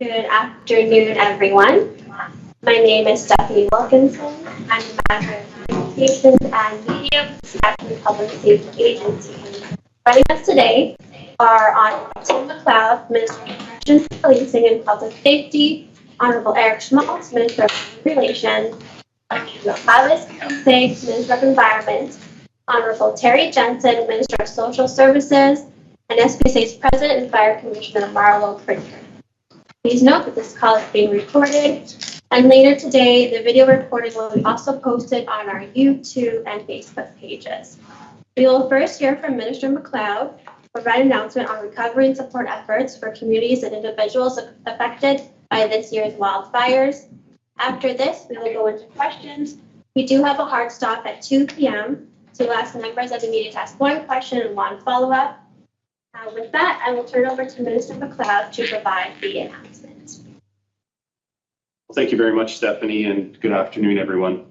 Good afternoon, everyone. My name is Stephanie Wilkinson. I'm the Manager of Communications and Media for the Saskatchewan Public Safety Agency. Joining us today are Honorable Tim McLeod, Minister of Corrections, Policing and Public Safety, Honorable Eric Schmaltz, Minister of Human Relations, Honorable Travis Keesig, Minister of Environment, Honorable Terry Jensen, Minister of Social Services, and SPSA's President and Fire Commissioner Marlo Pritchard. Please note that this call is being recorded, and later today, the video recording will be also posted on our YouTube and Facebook pages. We will first hear from Minister McLeod, provide an announcement on recovery and support efforts for communities and individuals affected by this year's wildfires. After this, we will go into questions. We do have a hard stop at 2 p.m., so we'll ask members of the media to ask one question and one follow-up. With that, I will turn over to Minister McLeod to provide the announcement. Well, thank you very much, Stephanie, and good afternoon, everyone.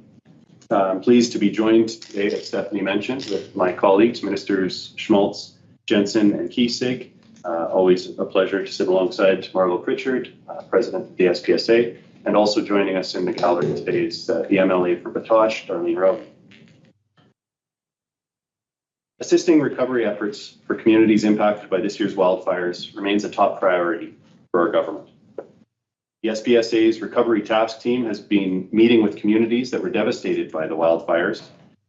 I'm pleased to be joined today, as Stephanie mentioned, with my colleagues, Ministers Schmaltz, Jensen, and Keesig. Always a pleasure to sit alongside Marlo Pritchard, President of the SPSA, and also joining us in the gallery today is the MLA for Batoche, Darlene Rowe. Assisting recovery efforts for communities impacted by this year's wildfires remains a top priority for our government. The SPSA's Recovery Task Team has been meeting with communities that were devastated by the wildfires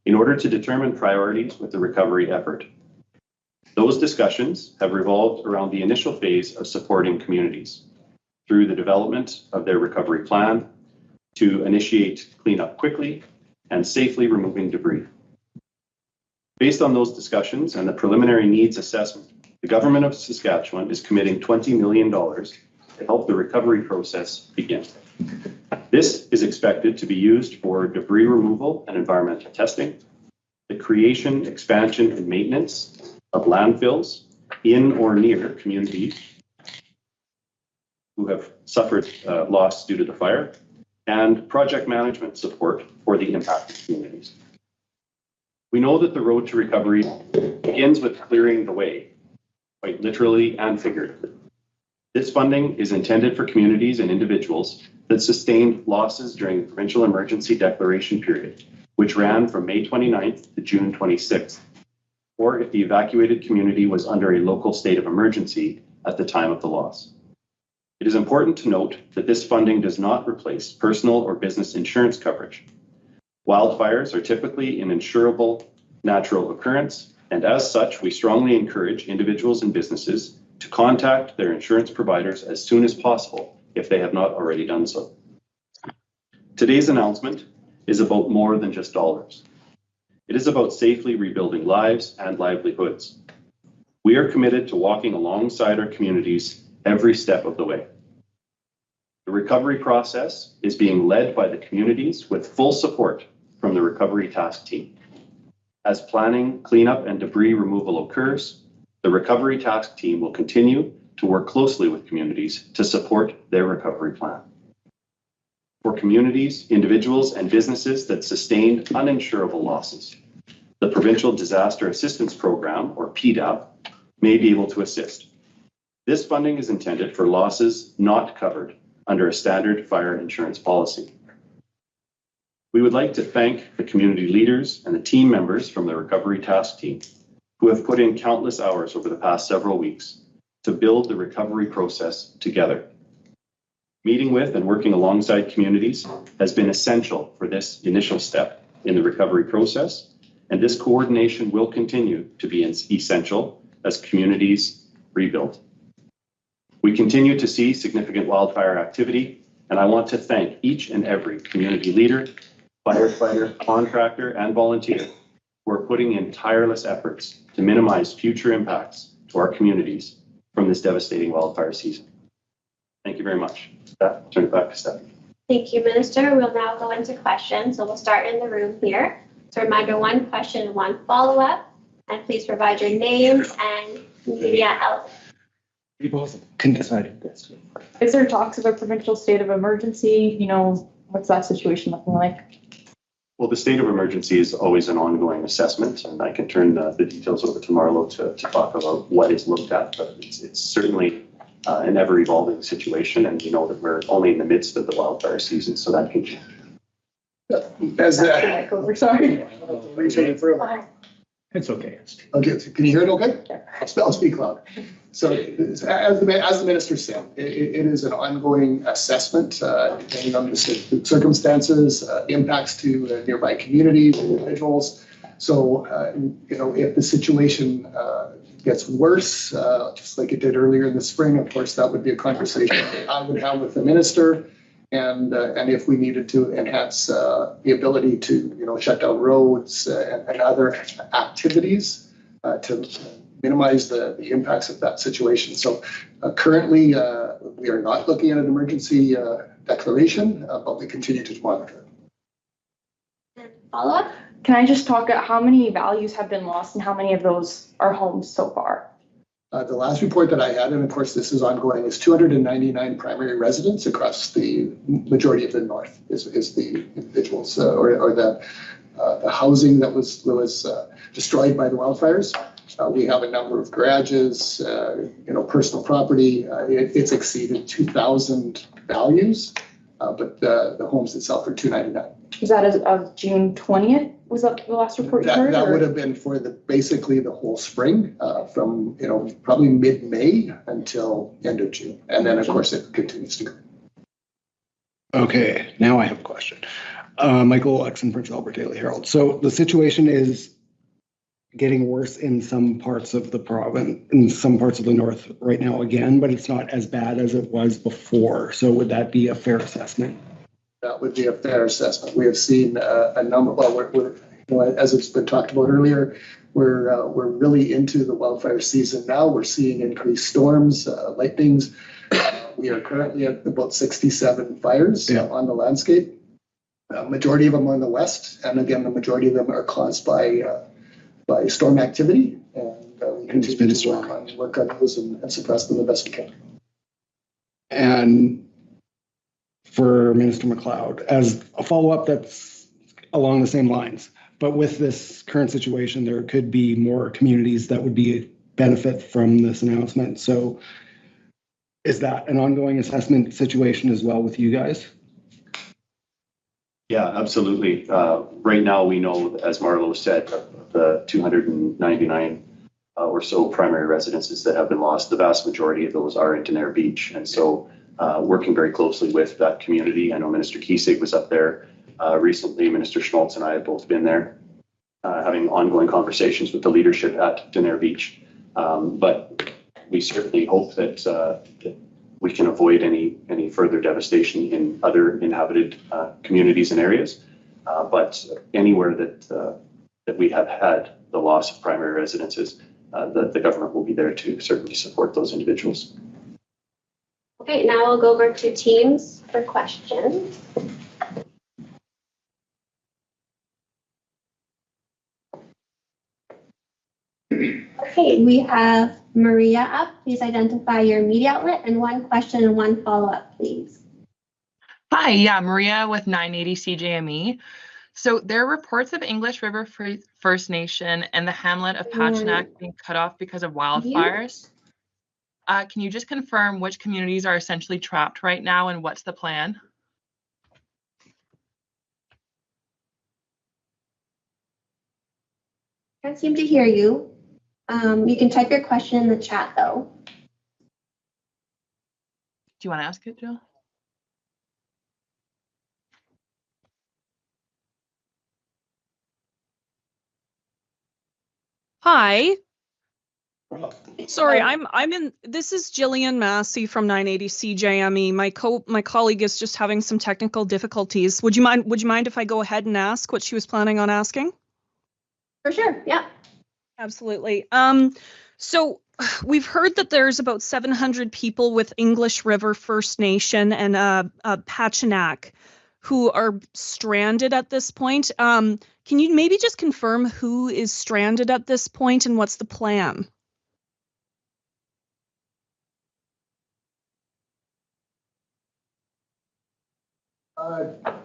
in order to determine priorities with the recovery effort. Those discussions have revolved around the initial phase of supporting communities through the development of their recovery plan to initiate cleanup quickly and safely removing debris. Based on those discussions and the preliminary needs assessment, the Government of Saskatchewan is committing $20 million to help the recovery process begin. This is expected to be used for debris removal and environmental testing, the creation, expansion, and maintenance of landfills in or near communities who have suffered loss due to the fire, and project management support for the impacted communities. We know that the road to recovery begins with clearing the way, quite literally and figuratively. This funding is intended for communities and individuals that sustained losses during the provincial emergency declaration period, which ran from May 29th to June 26th, or if the evacuated community was under a local state of emergency at the time of the loss. It is important to note that this funding does not replace personal or business insurance coverage. Wildfires are typically an insurable natural occurrence, and as such, we strongly encourage individuals and businesses to contact their insurance providers as soon as possible if they have not already done so. Today's announcement is about more than just dollars. It is about safely rebuilding lives and livelihoods. We are committed to walking alongside our communities every step of the way. The recovery process is being led by the communities with full support from the Recovery Task Team. As planning, cleanup, and debris removal occurs, the Recovery Task Team will continue to work closely with communities to support their recovery plan. For communities, individuals, and businesses that sustained uninsurable losses, the Provincial Disaster Assistance Program, or PDAP, may be able to assist. This funding is intended for losses not covered under a standard fire insurance policy. We would like to thank the community leaders and the team members from the Recovery Task Team who have put in countless hours over the past several weeks to build the recovery process together. Meeting with and working alongside communities has been essential for this initial step in the recovery process, and this coordination will continue to be essential as communities rebuild. We continue to see significant wildfire activity, and I want to thank each and every community leader, firefighter, contractor, and volunteer who are putting in tireless efforts to minimize future impacts to our communities from this devastating wildfire season. Thank you very much. With that, I'll turn it back to Stephanie. Thank you, Minister. We'll now go into questions. So we'll start in the room here. So reminder, one question and one follow-up. And please provide your name and media outlet. Is there talks of a provincial state of emergency? What's that situation looking like? Well, the state of emergency is always an ongoing assessment, and I can turn the details over to Marlo to talk about what is looked at, but it's certainly an ever-evolving situation, and we know that we're only in the midst of the wildfire season, so that can change. As Sorry. It's okay. Okay, can you hear it okay? I'll speak loud. So as the minister said, it is an ongoing assessment, depending on the circumstances, impacts to nearby communities, individuals. So, if the situation gets worse, just like it did earlier in the spring, of course, that would be a conversation I would have with the minister. And if we needed to enhance the ability to, shut down roads and other activities to minimize the impacts of that situation. So currently, we are not looking at an emergency declaration, but we continue to monitor. Follow up? Can I just talk about how many values have been lost and how many of those are homes so far? The last report that I had, and of course this is ongoing, is 299 primary residents across the majority of the north is the individuals or the housing that was destroyed by the wildfires. We have a number of garages, personal property. It's exceeded 2,000 values, but the homes itself are 299. Was that as of June 20th? Was that the last report you heard? That would have been for basically the whole spring, from probably mid-May until end of June, and then of course it continues to go. Okay, now I have a question. Michael Lexon, Prince Albert Daily Herald. So the situation is getting worse in some parts of the province, in some parts of the north right now again, but it's not as bad as it was before. So would that be a fair assessment? That would be a fair assessment. We have seen a number. Well, we're as it's been talked about earlier, we're really into the wildfire season now. We're seeing increased storms, lightnings. We are currently at about 67 fires on the landscape. Majority of them are in the west, and again, the majority of them are caused by storm activity. And we continue to work on those and suppress them the best we can. And for Minister McLeod, as a follow-up that's along the same lines, but with this current situation, there could be more communities that would benefit from this announcement. So is that an ongoing assessment situation as well with you guys? Yeah, absolutely. Right now, we know, as Marlo said, the 299 or so primary residences that have been lost, the vast majority of those are in Denair Beach. And so working very closely with that community. I know Minister Kiesig was up there recently. Minister Schmaltz and I have both been there, having ongoing conversations with the leadership at Denair Beach. But we certainly hope that we can avoid any further devastation in other inhabited communities and areas. But anywhere that we have had the loss of primary residences, the government will be there to certainly support those individuals. Okay, now we'll go over to teams for questions. Okay, we have Maria up. Please identify your media outlet and one question and one follow-up, please. Hi, yeah, Maria with 980 CJME. So there are reports of English River First Nation and the hamlet of Pachinak being cut off because of wildfires. Can you just confirm which communities are essentially trapped right now and what's the plan? Can't seem to hear you. You can type your question in the chat though. Do you want to ask it, Jill? Hi. Sorry, this is Jillian Massey from 980 CJME. My colleague is just having some technical difficulties. Would you mind if I go ahead and ask what she was planning on asking? For sure, yeah. Absolutely. So we've heard that there's about 700 people with English River First Nation and Pachinak who are stranded at this point. Can you maybe just confirm who is stranded at this point and what's the plan?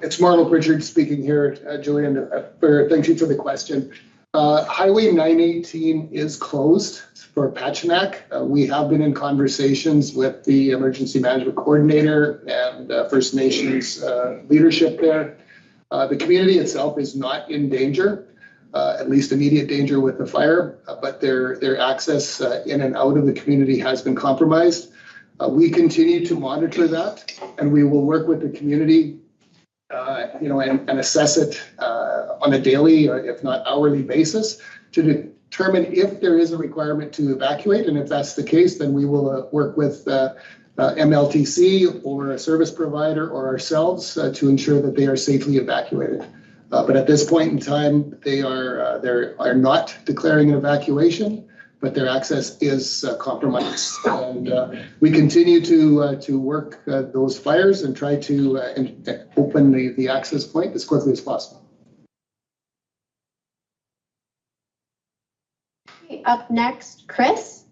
It's Marlo Pritchard speaking here, Julian. Thank you for the question. Highway 918 is closed for Pachinak. We have been in conversations with the emergency management coordinator and First Nations leadership there. The community itself is not in danger, at least immediate danger with the fire, but their access in and out of the community has been compromised. We continue to monitor that, and we will work with the community, and assess it on a daily, if not hourly basis to determine if there is a requirement to evacuate. And if that's the case, then we will work with MLTC or a service provider or ourselves to ensure that they are safely evacuated. But at this point in time, they are not declaring an evacuation, but their access is compromised. And we continue to work those fires and try to open the access point as quickly as possible. Okay, up next, Chris.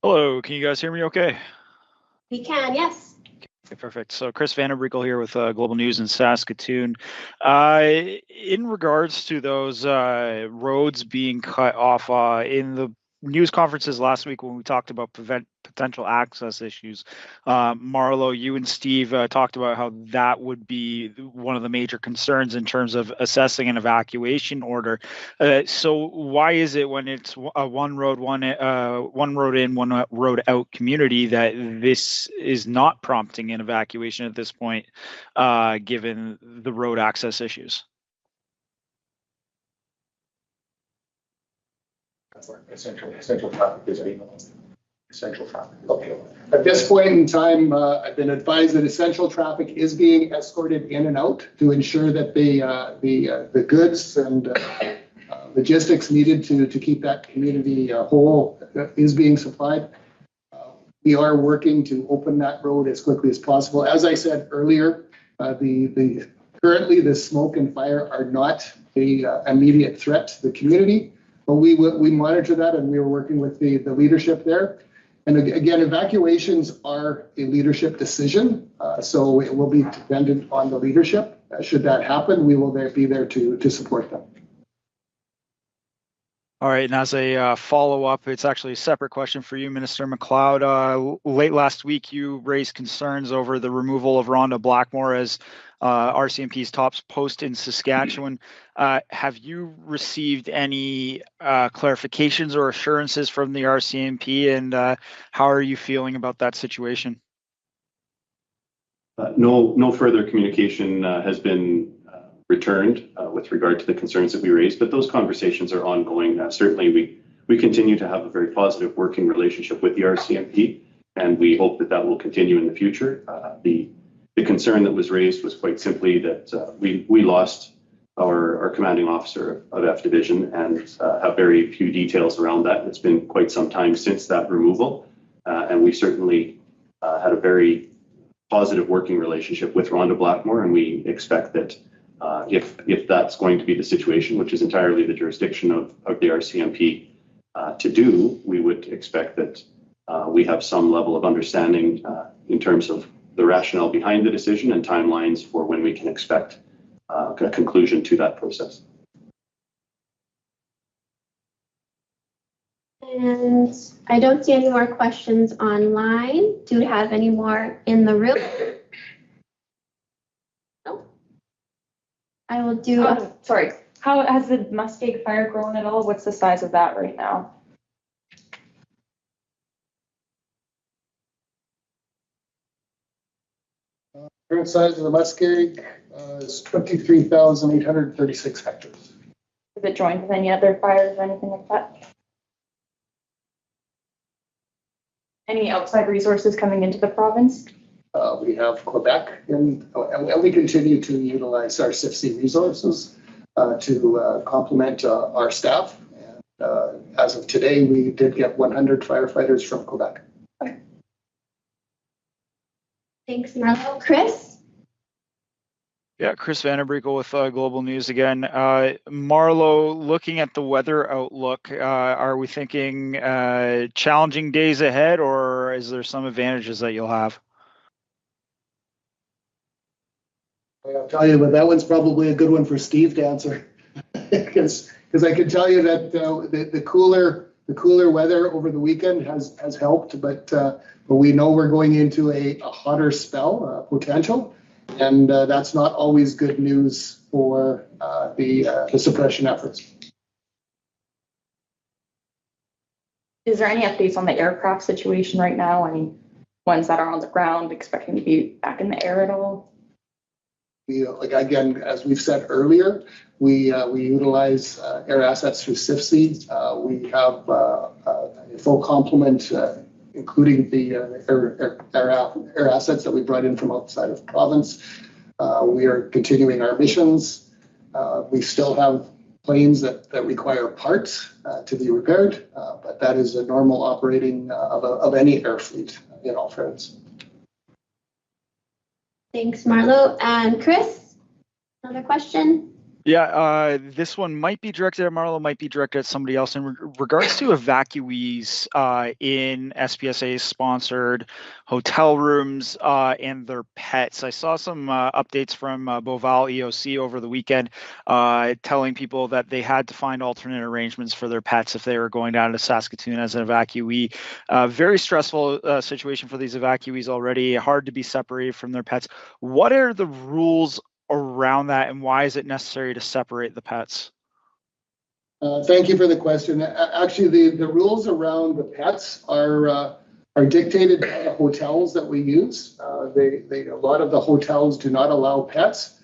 Hello, can you guys hear me okay? We can, yes. Okay, perfect. So Chris Vandenbrinkel here with Global News in Saskatoon. In regards to those roads being cut off in the news conferences last week when we talked about potential access issues, Marlo, you and Steve talked about how that would be one of the major concerns in terms of assessing an evacuation order. So why is it when it's a one road in, one road out community that this is not prompting an evacuation at this point, given the road access issues? Essential traffic is essential traffic. Okay. At this point in time, I've been advised that essential traffic is being escorted in and out to ensure that the goods and logistics needed to keep that community whole is being supplied. We are working to open that road as quickly as possible. As I said earlier, currently the smoke and fire are not an immediate threat to the community. But we monitor that, and we are working with the leadership there. And again, evacuations are a leadership decision, so it will be dependent on the leadership. Should that happen, we will be there to support them. All right, and as a follow-up, it's actually a separate question for you, Minister McLeod. Late last week, you raised concerns over the removal of Rhonda Blackmore as RCMP's top post in Saskatchewan. Have you received any clarifications or assurances from the RCMP, and how are you feeling about that situation? No further communication has been returned with regard to the concerns that we raised, but those conversations are ongoing. Certainly, we continue to have a very positive working relationship with the RCMP, and we hope that will continue in the future. The concern that was raised was quite simply that we lost our commanding officer of F Division and have very few details around that. It's been quite some time since that removal, and we certainly had a very positive working relationship with Rhonda Blackmore, and we expect that if that's going to be the situation, which is entirely the jurisdiction of the RCMP to do, we would expect that we have some level of understanding in terms of the rationale behind the decision and timelines for when we can expect a conclusion to that process. And I don't see any more questions online. Do we have any more in the room? No. I will do. Sorry, how has the muskeg fire grown at all? What's the size of that right now? Current size of the muskeg is 23,836 hectares. Is it joined with any other fires or anything like that? Any outside resources coming into the province? We have Quebec, and we continue to utilize our CIFC resources to complement our staff. And as of today, we did get 100 firefighters from Quebec. Thanks, Marlo. Chris? Yeah, Chris Vandenbrinkel with Global News again. Marlo, looking at the weather outlook, are we thinking challenging days ahead, or is there some advantages that you'll have? I'll tell you, but that one's probably a good one for Steve to answer, because because I can tell you that the cooler weather over the weekend has helped, but we know we're going into a hotter spell potential, and that's not always good news for the suppression efforts. Is there any updates on the aircraft situation right now? Any ones that are on the ground expecting to be back in the air at all? Like again, as we've said earlier, we utilize air assets through SPSA. We have a full complement, including the air assets that we brought in from outside of the province. We are continuing our missions. We still have planes that require parts to be repaired, but that is a normal operating of any air fleet in all fairness. Thanks, Marlo. And Chris, another question? Yeah, this one might be directed at Marlo, might be directed at somebody else. In regards to evacuees in SPSA sponsored hotel rooms and their pets, I saw some updates from Beauval EOC over the weekend telling people that they had to find alternate arrangements for their pets if they were going down to Saskatoon as an evacuee. Very stressful situation for these evacuees already, hard to be separated from their pets. What are the rules around that, and why is it necessary to separate the pets? Thank you for the question. Actually, the rules around the pets are dictated by the hotels that we use. A lot of the hotels do not allow pets,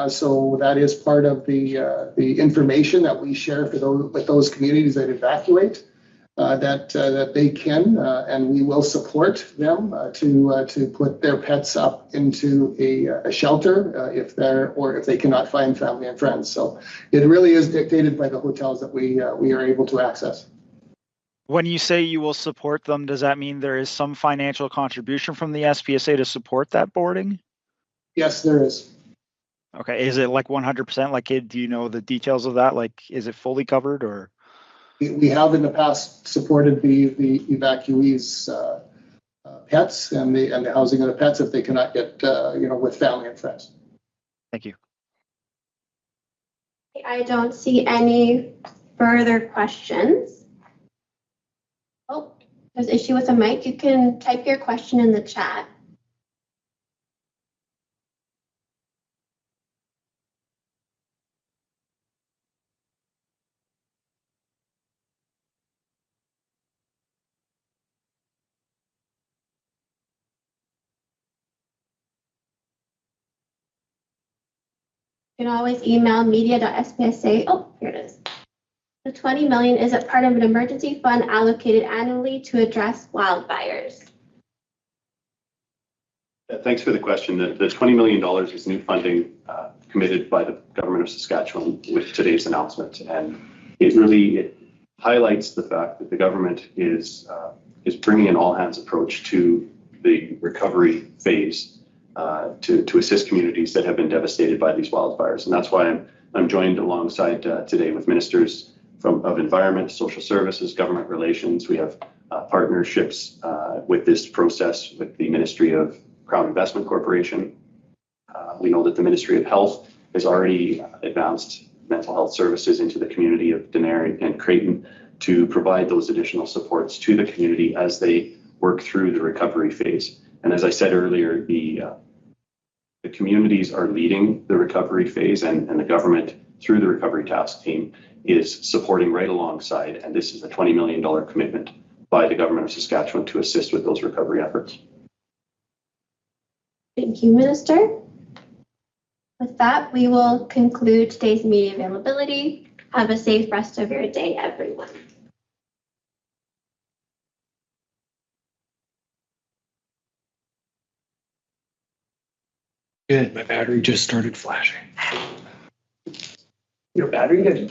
so that is part of the information that we share with those communities that evacuate. That they can and we will support them to put their pets up into a shelter if they cannot find family and friends. So it really is dictated by the hotels that we are able to access. When you say you will support them, does that mean there is some financial contribution from the SPSA to support that boarding? Yes, there is. Okay, is it like 100%? Like, do you know the details of that? Like, is it fully covered or? We have in the past supported the evacuees' pets and the housing of the pets if they cannot get with family and friends. Thank you. I don't see any further questions. Oh, there's an issue with the mic. You can type your question in the chat. You can always email media.spsa. Oh, here it is. The 20 million is a part of an emergency fund allocated annually to address wildfires. Thanks for the question. The $20 million is new funding committed by the government of Saskatchewan with today's announcement. And it highlights the fact that the government is bringing an all-hands approach to the recovery phase to assist communities that have been devastated by these wildfires. And that's why I'm joined alongside today with ministers of environment, social services, government relations. We have partnerships with this process with the Ministry of Crown Investment Corporation. We know that the Ministry of Health has already advanced mental health services into the community of Denary and Creighton to provide those additional supports to the community as they work through the recovery phase. And as I said earlier, the communities are leading the recovery phase, and the government, through the recovery task team, is supporting right alongside. And this is a $20 million commitment by the government of Saskatchewan to assist with those recovery efforts. Thank you, Minister. With that, we will conclude today's media availability. Have a safe rest of your day, everyone. Good, my battery just started flashing. Your battery did.